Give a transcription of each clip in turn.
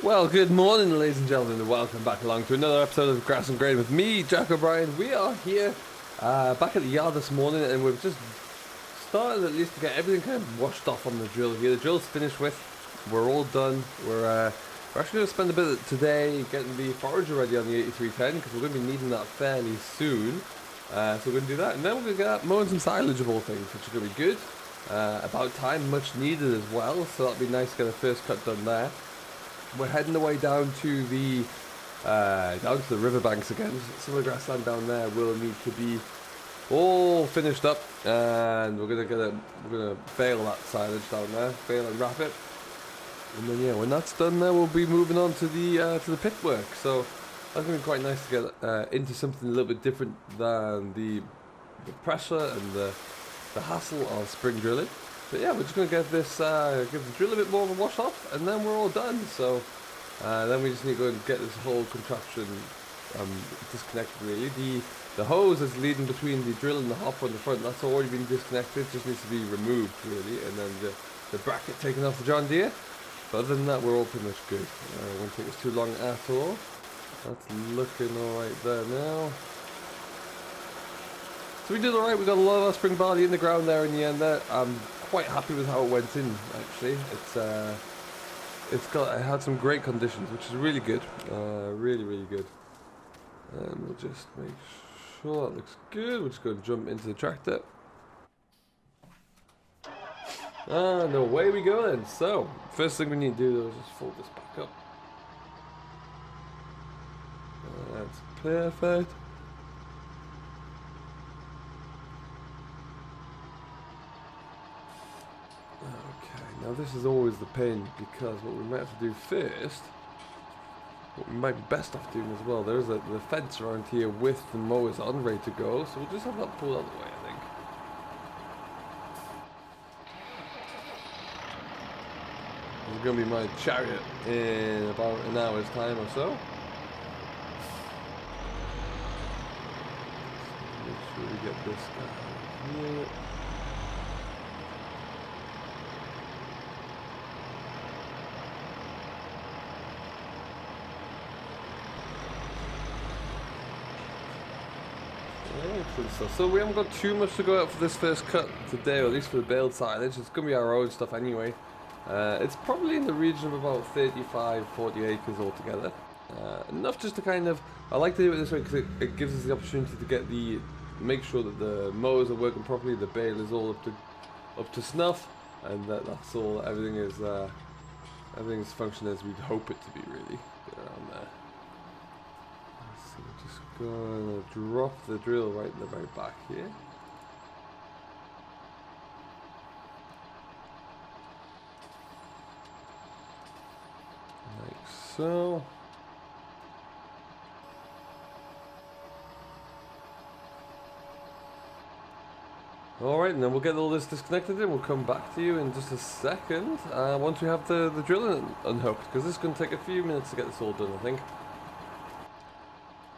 Well, good morning, ladies and gentlemen, and welcome back along to another episode of Grass and Grain with me, Jack O'Brien. We are here back at the yard this morning, and we've just started at least to get everything kind of washed off on the drill here. The drill's finished with. We're all done. We're actually going to spend a bit of today getting the forager ready on the 8310 because we're going to be needing that fairly soon. So we're going to do that, and then we're going to get mowing some silage of all things, which is going to be good. About time, much needed as well, so that'll be nice to get the first cut done there. We're heading the way down to the riverbanks again. Some of the grassland down there will need to be all finished up, and we're gonna bale that silage down there, bale and wrap it, and then yeah, when that's done, there we'll be moving on to the pit work. So that's gonna be quite nice to get into something a little bit different than the pressure and the hassle of spring drilling. But yeah, we're just going to get this, give the drill a bit more of a wash off, and then we're all done. So then we just need to go and get this whole contraption disconnected really. The hose is leading between the drill and the hopper on the front. That's already been disconnected, just needs to be removed really. And then the bracket taken off the John Deere. But other than that, we're all pretty much good. It won't take us too long at all. That's looking alright there now. So we did alright, we got a lot of our spring barley in the ground there in the end there. I'm quite happy with how it went in actually. It had some great conditions, which is really good. Really good. And we'll just make sure that looks good. We're just going to jump into the tractor. And away we go then. So, first thing we need to do is just fold this back up. That's perfect. Okay, now this is always the pain because what we might have to do first, what we might be best off doing as well, there's the fence around here with the mowers on ready to go, so we'll just have that pulled out of the way, I think. This is going to be my chariot in about an hour's time or so. Make sure we get this guy here. So we haven't got too much to go out for this first cut today, or at least for the baled silage. It's going to be our own stuff anyway. It's probably in the region of about 35-40 acres altogether. Enough just to kind of, I like to do it this way because it gives us the opportunity to make sure that the mowers are working properly, the bale is all up to snuff, and that's all, everything's functioning as we'd hope it to be really, around there. So we're just going to drop the drill right in the very back here. Like so. Alright, and then we'll get all this disconnected and we'll come back to you in just a second once we have the drill unhooked, because this is going to take a few minutes to get this all done, I think.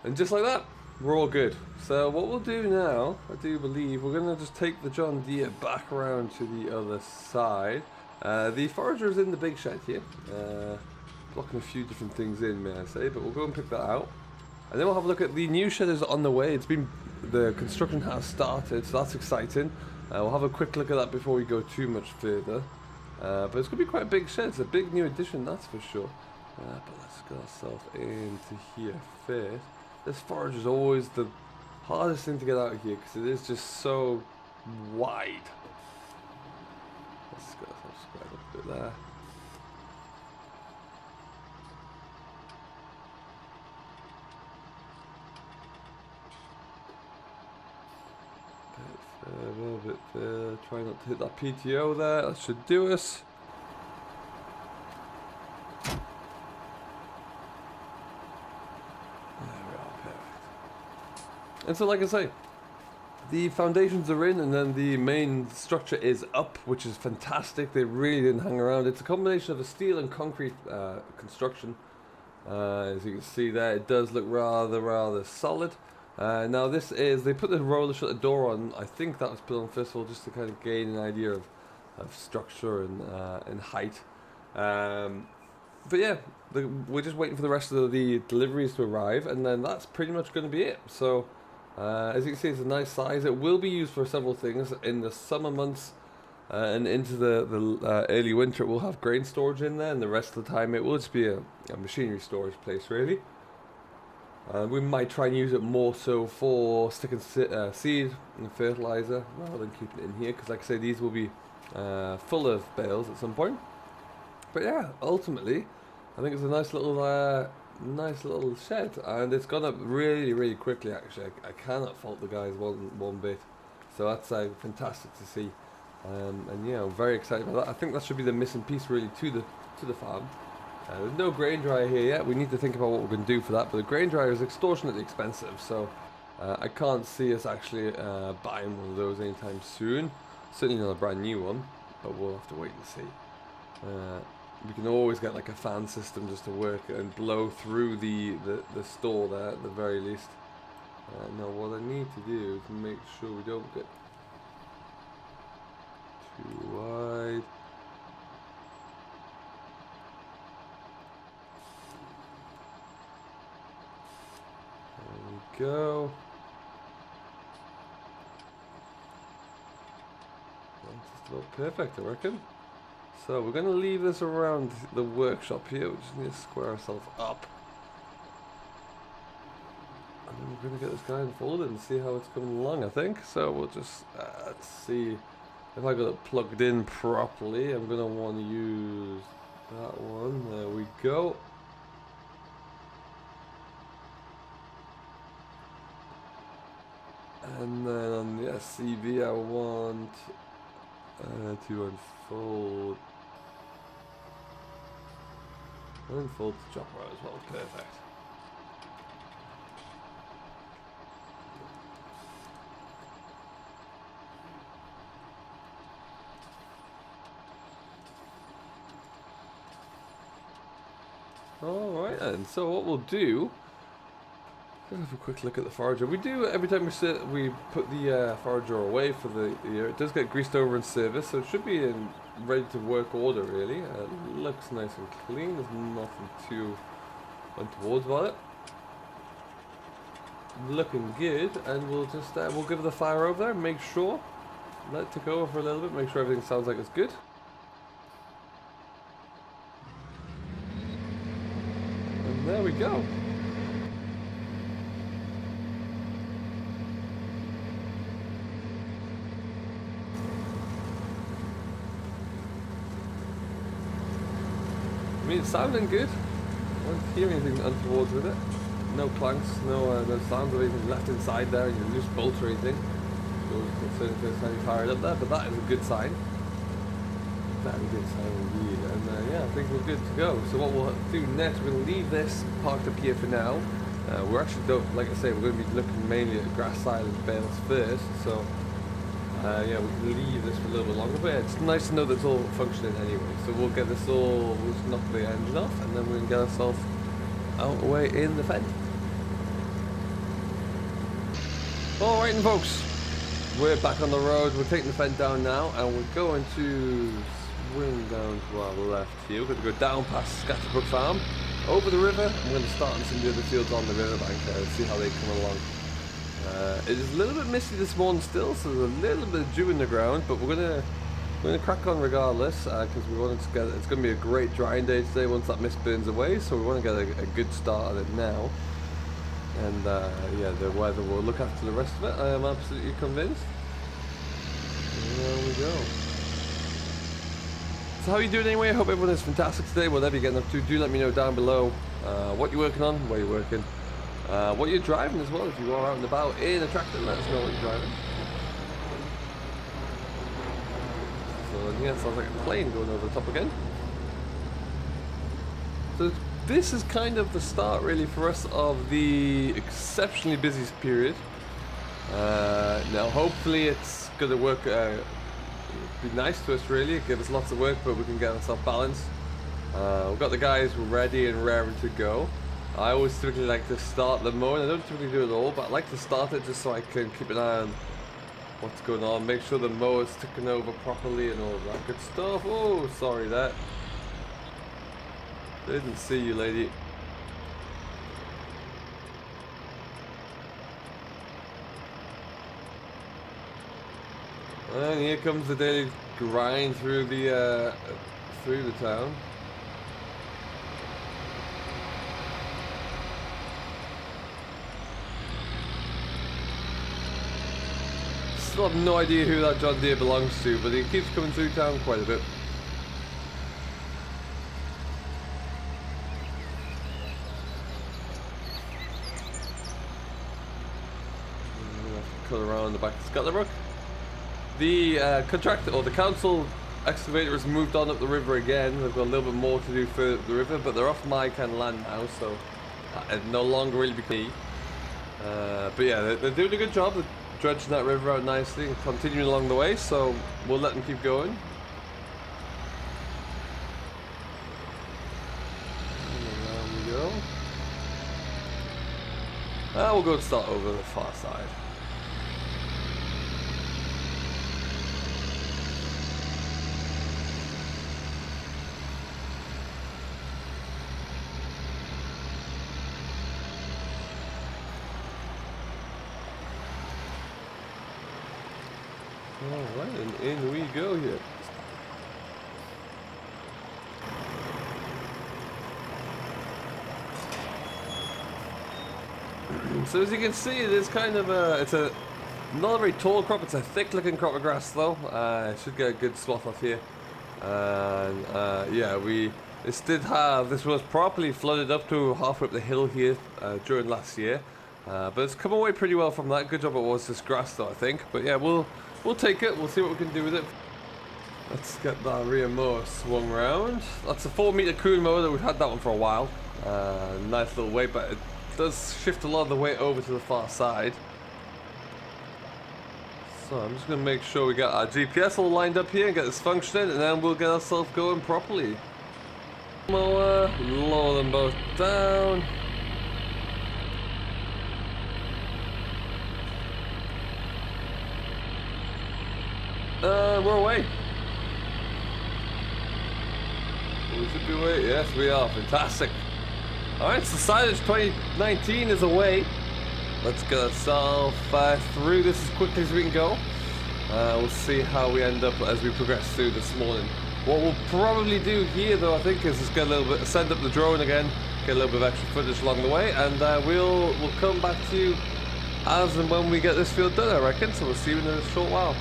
And just like that, we're all good. So what we'll do now, I do believe, we're going to just take the John Deere back around to the other side. The forager is in the big shed here, blocking a few different things in, may I say, but we'll go and pick that out. And then we'll have a look at the new shed is on the way. The construction has started, so that's exciting. We'll have a quick look at that before we go too much further. But it's going to be quite a big shed. It's a big new addition, that's for sure. But let's get ourselves into here first. This forage is always the hardest thing to get out of here because it is just so wide. Let's get ourselves squared up a bit there. A bit further. Try not to hit that PTO there. That should do us. And so, like I say, the foundations are in and then the main structure is up, which is fantastic. They really didn't hang around. It's a combination of a steel and concrete construction. As you can see there, it does look rather solid. Now this is, they put the roller shutter door on, I think that was put on first of all just to kind of gain an idea of structure and height. But yeah, we're just waiting for the rest of the deliveries to arrive, and then that's pretty much going to be it. So as you can see, it's a nice size. It will be used for several things in the summer months and into the early winter. It will have grain storage in there, and the rest of the time it will just be a machinery storage place, really. We might try and use it more so for sticking seed and fertilizer rather than keeping it in here, because like I say, these will be full of bales at some point. But yeah, ultimately I think it's a nice little shed, and it's gone up really quickly. Actually, I cannot fault the guys one bit, so that's fantastic to see. And yeah, I'm very excited about that. I think that should be the missing piece really to the farm. There's no grain dryer here yet. We need to think about what we're going to do for that, but the grain dryer is extortionately expensive, so I can't see us actually buying one of those anytime soon. Certainly not a brand new one, but we'll have to wait and see. We can always get like a fan system just to work and blow through the store there at the very least. Now what I need to do is make sure we don't get too wide. There we go. That's just about perfect, I reckon. So we're going to leave this around the workshop here. We just need to square ourselves up. And then we're going to get this guy unfolded and see how it's coming along, I think. So we'll just, let's see if I got it plugged in properly. I'm going to want to use that one. There we go. And then on the SCV I want to unfold. Unfold the chopper as well, perfect. Alright then, so what we'll do, let's have a quick look at the forager. We do, every time we put the forager away for the year, it does get greased over in service, so it should be in ready to work order really. It looks nice and clean, there's nothing too untoward about it. Looking good, and we'll just we'll give it a fire over there, make sure, let it take over for a little bit, make sure everything sounds like it's good. And there we go. I mean, it's sounding good. I don't hear anything untoward with it. No clanks, no sounds of anything left inside there, any loose bolts or anything. So it's first time you fire it up there, but that is a good sign. Very good sign indeed. And yeah, I think we're good to go. So what we'll do next, we're going to leave this parked up here for now. We're actually, like I say, we're going to be looking mainly at grass silage bales first. So yeah, we can leave this for a little bit longer, but yeah, it's nice to know that it's all functioning anyway. So we'll get this all, we'll just knock the engine off, and then we can get ourselves out the way in the Fendt. Alright then folks, we're back on the road. We're taking the Fendt down now, and we're going to swing down to our left here. We're going to go down past Scatterbrook Farm, over the river. I'm going to start on some of the other fields on the riverbank and see how they come along. It is a little bit misty this morning still, so there's a little bit of dew in the ground, but we're gonna crack on regardless, because we want to get. It's gonna be a great drying day today once that mist burns away. So we want to get a good start at it now, and yeah, the weather will look after the rest of it. I am absolutely convinced. There we go. So how are you doing anyway? I hope everyone is fantastic today. Whatever you're getting up to, do let me know down below what you're working on, where you're working. What you're driving as well, if you are out and about in a tractor, let us know what you're driving. So yeah, it sounds like a plane going over the top again. So this is kind of the start really for us of the exceptionally busy period. Now hopefully it's going to work, be nice to us really, give us lots of work, but we can get ourselves balanced. We've got the guys ready and raring to go. I always typically like to start the mowing. I don't typically do it all, but I like to start it just so I can keep an eye on what's going on, make sure the mower's ticking over properly and all of that good stuff. Oh, sorry that. Didn't see you, lady. And here comes the daily grind through the town. Still have no idea who that John Deere belongs to, but he keeps coming through town quite a bit. Cut around the back of Scatterbrook. The contractor or the council excavator has moved on up the river again. They've got a little bit more to do further up the river, but they're off my kind of land now, so it no longer really becomes me. But yeah, they're doing a good job. They're dredging that river out nicely and continuing along the way, so we'll let them keep going. And around we go. We'll go and start over the far side. Alright, and in we go here. So as you can see, it is kind of it's not a very tall crop, it's a thick looking crop of grass though. It should get a good swath off here. And yeah, this was properly flooded up to halfway up the hill here during last year. But it's come away pretty well from that. Good job it was this grass though, I think. But yeah, we'll take it. We'll see what we can do with it. Let's get that rear mower swung round. That's a 4-meter coon mower that we've had that one for a while. Nice little weight, but it does shift a lot of the weight over to the far side. So I'm just going to make sure we got our GPS all lined up here and get this functioning, and then we'll get ourselves going properly. Mower, lower them both down. We're away. We should be away. Yes, we are. Fantastic. Alright, so Silage 2019 is away. Let's get ourselves through this as quickly as we can go. We'll see how we end up as we progress through this morning. What we'll probably do here, though, I think, is just get a little bit, send up the drone again, get a little bit of extra footage along the way, and we'll come back to you as and when we get this field done, I reckon. So we'll see you in a short while.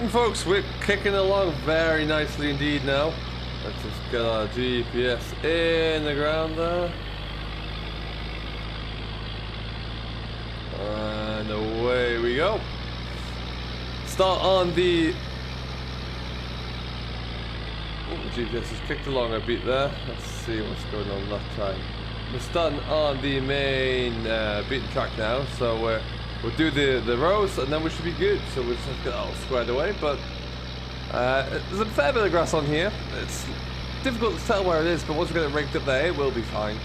folks. We're kicking along very nicely indeed now. Let's just get our GPS in the ground there. And away we go. Start on the... Oh, the GPS has kicked along a bit there. Let's see what's going on that time. We're starting on the main beaten track now, so we'll do the rows and then we should be good. So we'll just have to get all squared away, but there's a fair bit of grass on here. It's difficult to tell where it is, but once we get it rigged up there, it will be fine.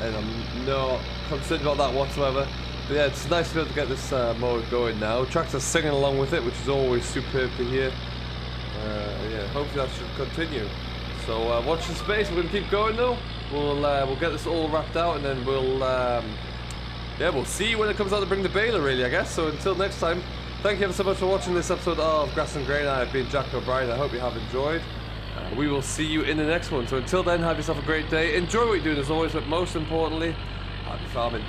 And I'm not concerned about that whatsoever. But yeah, it's nice to be able to get this mower going now. Tractor's singing along with it, which is always superb to hear. Yeah, hopefully that should continue. So watch the space. We're going to keep going though. We'll get this all wrapped out, and then we'll see when it comes out to bring the baler, really, I guess. So until next time, thank you ever so much for watching this episode of Grass and Grain. I've been Jack O'Brien. I hope you have enjoyed. We will see you in the next one. So until then, have yourself a great day. Enjoy what you're doing as always, but most importantly, happy farming.